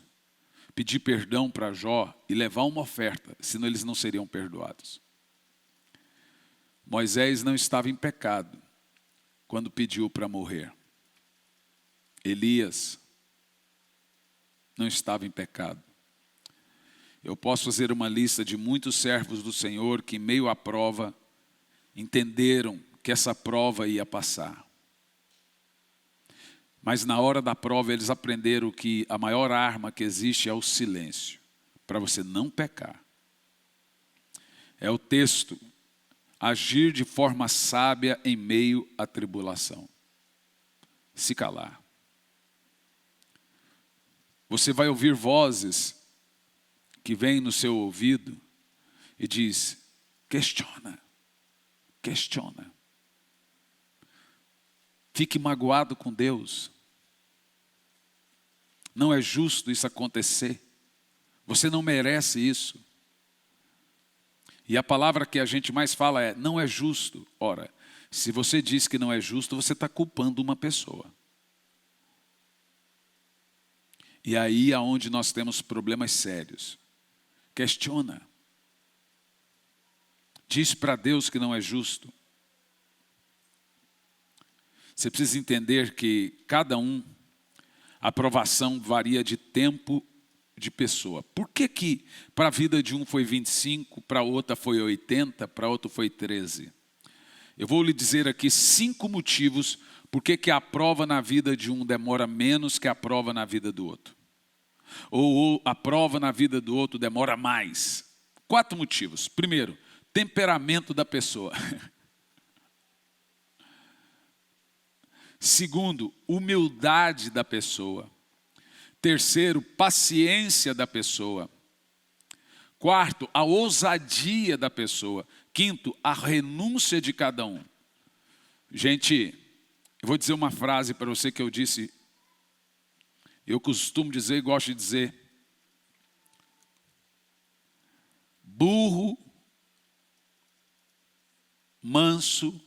pedir perdão para Jó e levar uma oferta, senão eles não seriam perdoados. Moisés não estava em pecado quando pediu para morrer. Elias não estava em pecado. Eu posso fazer uma lista de muitos servos do Senhor que, em meio à prova, entenderam que essa prova ia passar. Mas na hora da prova eles aprenderam que a maior arma que existe é o silêncio, para você não pecar. É o texto: agir de forma sábia em meio à tribulação. Se calar. Você vai ouvir vozes que vêm no seu ouvido e diz: questiona, questiona. Fique magoado com Deus. Não é justo isso acontecer. Você não merece isso. E a palavra que a gente mais fala é: não é justo. Ora, se você diz que não é justo, você está culpando uma pessoa. E aí é onde nós temos problemas sérios. Questiona. Diz para Deus que não é justo. Você precisa entender que cada a aprovação varia de tempo, de pessoa. Por que para a vida de um foi 25, para outra foi 80, para outro foi 13? Eu vou lhe dizer aqui 5 motivos por que a prova na vida de um demora menos que a prova na vida do outro. Ou a prova na vida do outro demora mais. 4 motivos. Primeiro, temperamento da pessoa. Segundo, humildade da pessoa. Terceiro, paciência da pessoa. Quarto, a ousadia da pessoa. Quinto, a renúncia de cada um. Gente, eu vou dizer uma frase para você que eu disse. Eu costumo dizer e gosto de dizer: burro manso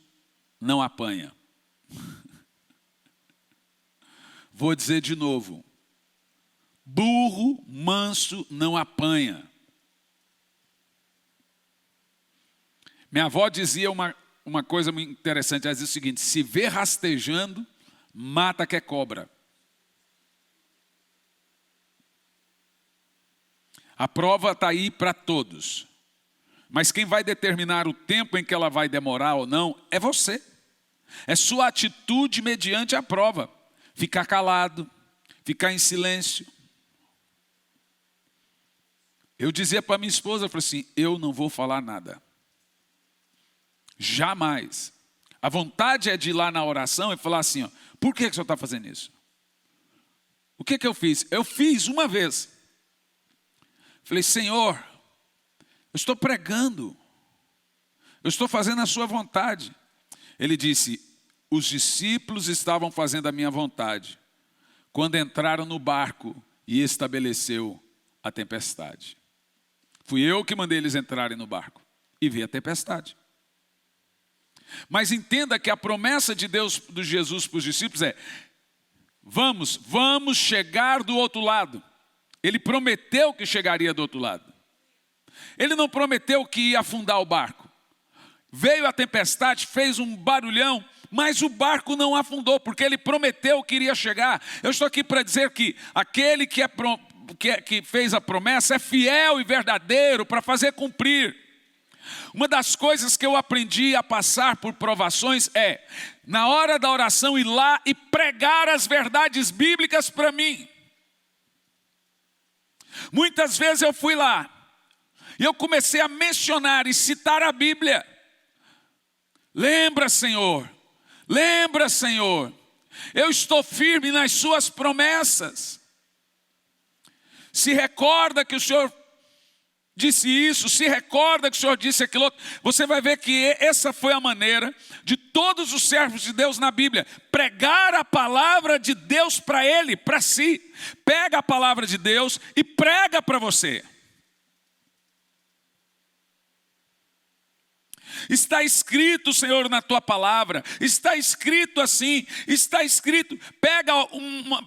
não apanha. Vou dizer de novo: burro manso não apanha. Minha avó dizia uma coisa muito interessante. Ela dizia o seguinte: se vê rastejando, mata que é cobra. A prova está aí para todos. Mas quem vai determinar o tempo em que ela vai demorar ou não é você. É sua atitude mediante a prova. Ficar calado, ficar em silêncio. Eu dizia para minha esposa, eu falei assim: eu não vou falar nada. Jamais. A vontade é de ir lá na oração e falar assim, ó, por que o senhor está fazendo isso? O que eu fiz? Eu fiz uma vez. Falei, Senhor, eu estou pregando. Eu estou fazendo a sua vontade. Ele disse, os discípulos estavam fazendo a minha vontade quando entraram no barco e estabeleceu a tempestade. Fui eu que mandei eles entrarem no barco e vi a tempestade. Mas entenda que a promessa de Deus, de Jesus para os discípulos é, vamos chegar do outro lado. Ele prometeu que chegaria do outro lado. Ele não prometeu que ia afundar o barco. Veio a tempestade, fez um barulhão, mas o barco não afundou, porque ele prometeu que iria chegar. Eu estou aqui para dizer que aquele que fez a promessa é fiel e verdadeiro para fazer cumprir. Uma das coisas que eu aprendi a passar por provações é, na hora da oração, ir lá e pregar as verdades bíblicas para mim. Muitas vezes eu fui lá e eu comecei a mencionar e citar a Bíblia. Lembra, Senhor, eu estou firme nas suas promessas. Se recorda que o Senhor disse isso, se recorda que o Senhor disse aquilo outro. Você vai ver que essa foi a maneira de todos os servos de Deus na Bíblia, pregar a palavra de Deus para ele, para si. Pega a palavra de Deus e prega para você. Está escrito, Senhor, na tua palavra, está escrito assim, está escrito. Pega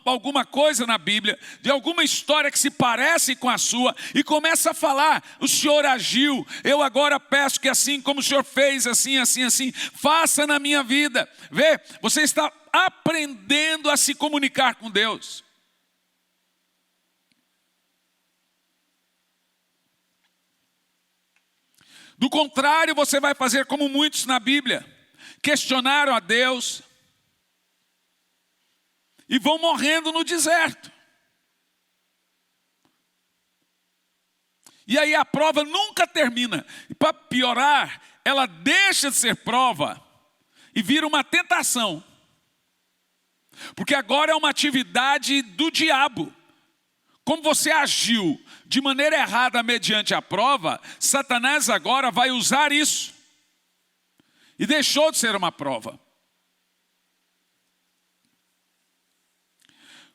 alguma coisa na Bíblia, de alguma história que se parece com a sua, e começa a falar, o Senhor agiu, eu agora peço que assim como o Senhor fez, assim, faça na minha vida. Vê, você está aprendendo a se comunicar com Deus. Do contrário, você vai fazer como muitos na Bíblia, questionaram a Deus e vão morrendo no deserto. E aí a prova nunca termina. E para piorar, ela deixa de ser prova e vira uma tentação. Porque agora é uma atividade do diabo. Como você agiu de maneira errada mediante a prova, Satanás agora vai usar isso. E deixou de ser uma prova.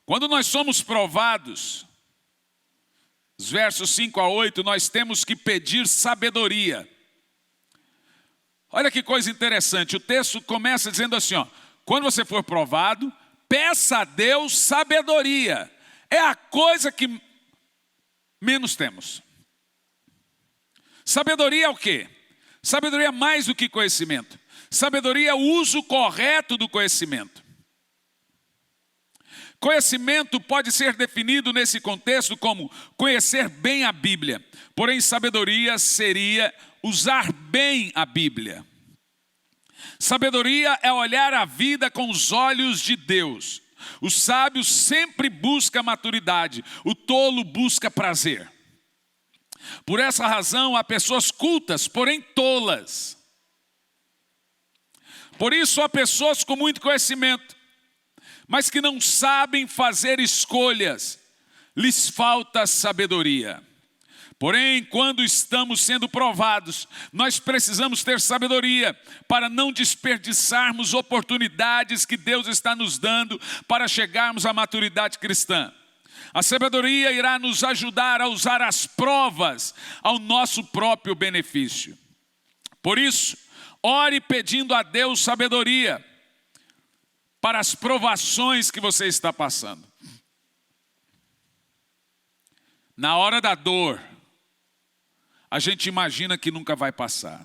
Quando nós somos provados, os versos 5 a 8, nós temos que pedir sabedoria. Olha que coisa interessante, o texto começa dizendo assim, ó, quando você for provado, peça a Deus sabedoria. É a coisa que menos temos. Sabedoria é o quê? Sabedoria é mais do que conhecimento. Sabedoria é o uso correto do conhecimento. Conhecimento pode ser definido nesse contexto como conhecer bem a Bíblia. Porém, sabedoria seria usar bem a Bíblia. Sabedoria é olhar a vida com os olhos de Deus. O sábio sempre busca maturidade, o tolo busca prazer. Por essa razão, há pessoas cultas, porém tolas. Por isso, há pessoas com muito conhecimento, mas que não sabem fazer escolhas, lhes falta sabedoria. Porém, quando estamos sendo provados, nós precisamos ter sabedoria para não desperdiçarmos oportunidades que Deus está nos dando para chegarmos à maturidade cristã. A sabedoria irá nos ajudar a usar as provas ao nosso próprio benefício. Por isso, ore pedindo a Deus sabedoria para as provações que você está passando. Na hora da dor, a gente imagina que nunca vai passar.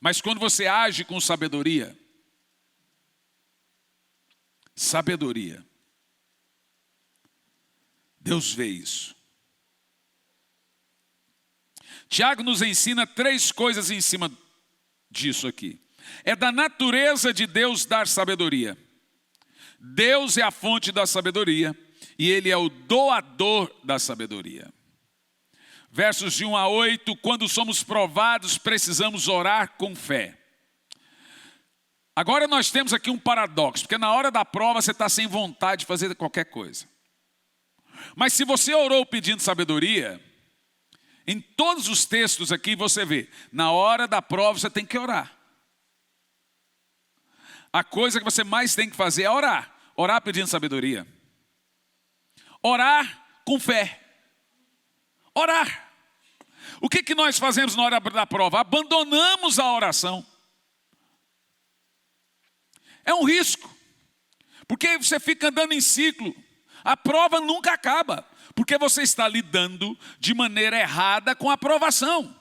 Mas quando você age com sabedoria, Deus vê isso. Tiago nos ensina 3 coisas em cima disso aqui. É da natureza de Deus dar sabedoria. Deus é a fonte da sabedoria e Ele é o doador da sabedoria. Versos de 1 a 8, quando somos provados, precisamos orar com fé. Agora nós temos aqui um paradoxo, porque na hora da prova você está sem vontade de fazer qualquer coisa. Mas se você orou pedindo sabedoria, em todos os textos aqui você vê, na hora da prova você tem que orar. A coisa que você mais tem que fazer é orar. Orar pedindo sabedoria. Orar com fé. Orar. O que nós fazemos na hora da prova? Abandonamos a oração. É um risco, porque você fica andando em ciclo. A prova nunca acaba, porque você está lidando de maneira errada com a aprovação.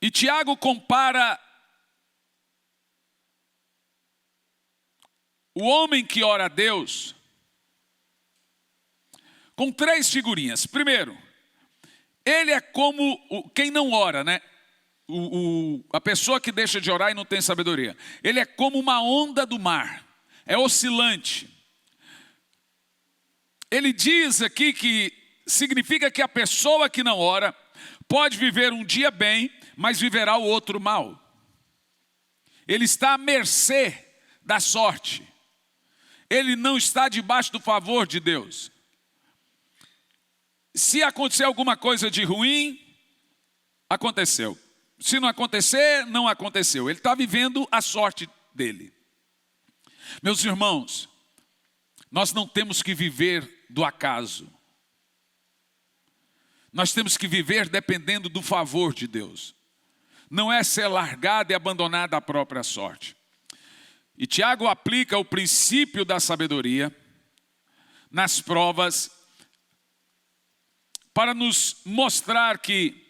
E Tiago compara o homem que ora a Deus com 3 figurinhas. Primeiro, ele é como quem não ora, né? A pessoa que deixa de orar e não tem sabedoria. Ele é como uma onda do mar, é oscilante. Ele diz aqui que significa que a pessoa que não ora pode viver um dia bem, mas viverá o outro mal. Ele está à mercê da sorte. Ele não está debaixo do favor de Deus. Se acontecer alguma coisa de ruim, aconteceu. Se não acontecer, não aconteceu. Ele está vivendo a sorte dele. Meus irmãos, nós não temos que viver do acaso. Nós temos que viver dependendo do favor de Deus. Não é ser largado e abandonado à própria sorte. E Tiago aplica o princípio da sabedoria nas provas para nos mostrar que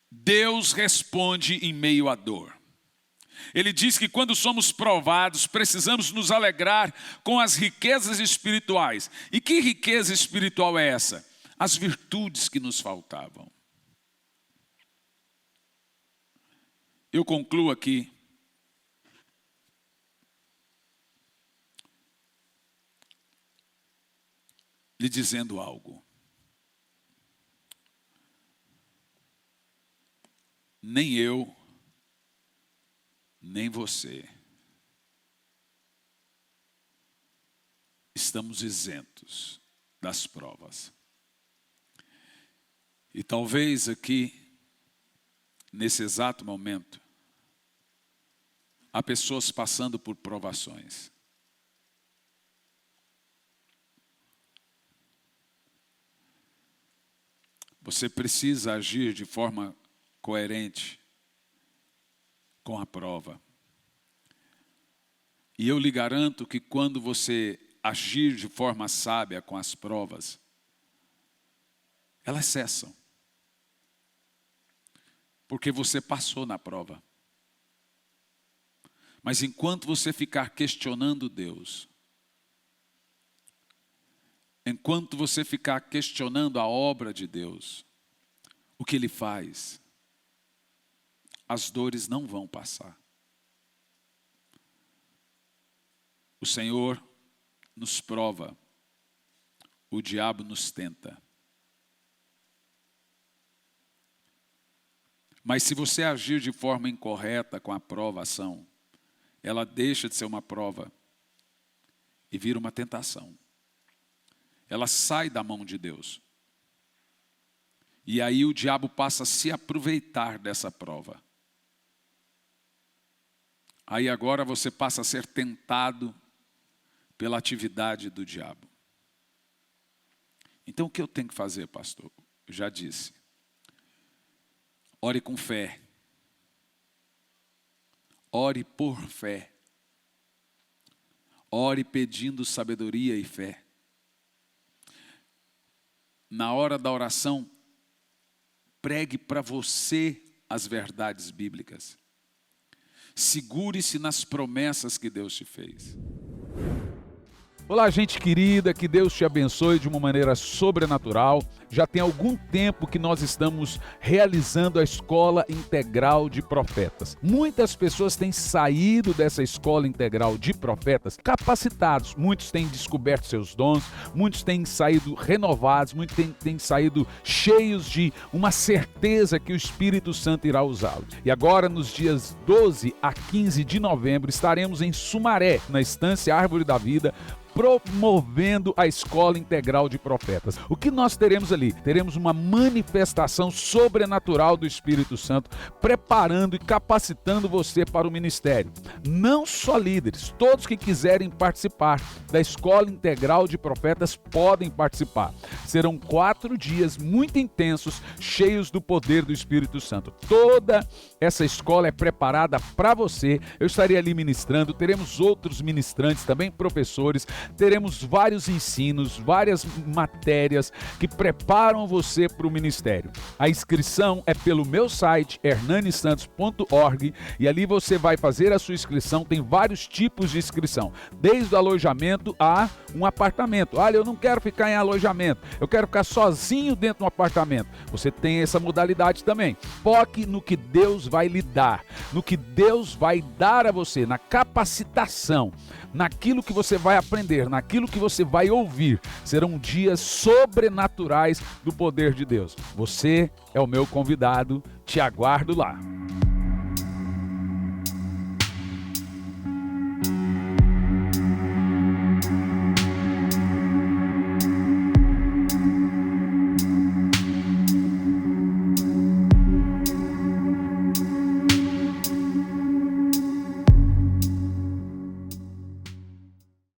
Deus responde em meio à dor. Ele diz que quando somos provados, precisamos nos alegrar com as riquezas espirituais. E que riqueza espiritual é essa? As virtudes que nos faltavam. Eu concluo aqui lhe dizendo algo. Nem eu, nem você estamos isentos das provas. E talvez aqui, nesse exato momento, há pessoas passando por provações. Você precisa agir de forma coerente com a prova. E eu lhe garanto que quando você agir de forma sábia com as provas, elas cessam. Porque você passou na prova. Mas enquanto você ficar questionando Deus, enquanto você ficar questionando a obra de Deus, o que Ele faz, as dores não vão passar. O Senhor nos prova, o diabo nos tenta. Mas se você agir de forma incorreta com a provação, ela deixa de ser uma prova e vira uma tentação. Ela sai da mão de Deus. E aí o diabo passa a se aproveitar dessa prova. Aí agora você passa a ser tentado pela atividade do diabo. Então o que eu tenho que fazer, pastor? Eu já disse. Ore com fé. Ore por fé. Ore pedindo sabedoria e fé. Na hora da oração, pregue para você as verdades bíblicas. Segure-se nas promessas que Deus te fez. Olá, gente querida, que Deus te abençoe de uma maneira sobrenatural. Já tem algum tempo que nós estamos realizando a Escola Integral de Profetas. Muitas pessoas têm saído dessa Escola Integral de Profetas capacitados. Muitos têm descoberto seus dons, muitos têm saído renovados, muitos têm saído cheios de uma certeza que o Espírito Santo irá usá-los. E agora, nos dias 12 a 15 de novembro, estaremos em Sumaré, na Estância Árvore da Vida, promovendo a Escola Integral de Profetas. O que nós teremos ali? Teremos uma manifestação sobrenatural do Espírito Santo, preparando e capacitando você para o ministério. Não só líderes, todos que quiserem participar da Escola Integral de Profetas podem participar. Serão 4 dias muito intensos, cheios do poder do Espírito Santo. Toda essa escola é preparada para você. Eu estarei ali ministrando, teremos outros ministrantes, também professores. Teremos vários ensinos, várias matérias que preparam você para o ministério. A inscrição é pelo meu site, hernanisantos.org, e ali você vai fazer a sua inscrição. Tem vários tipos de inscrição, desde o alojamento a um apartamento. Olha, eu não quero ficar em alojamento, eu quero ficar sozinho dentro de um apartamento. Você tem essa modalidade também. Foque no que Deus vai lhe dar, no que Deus vai dar a você, na capacitação, naquilo que você vai aprender, naquilo que você vai ouvir. Serão dias sobrenaturais do poder de Deus. Você é o meu convidado, te aguardo lá.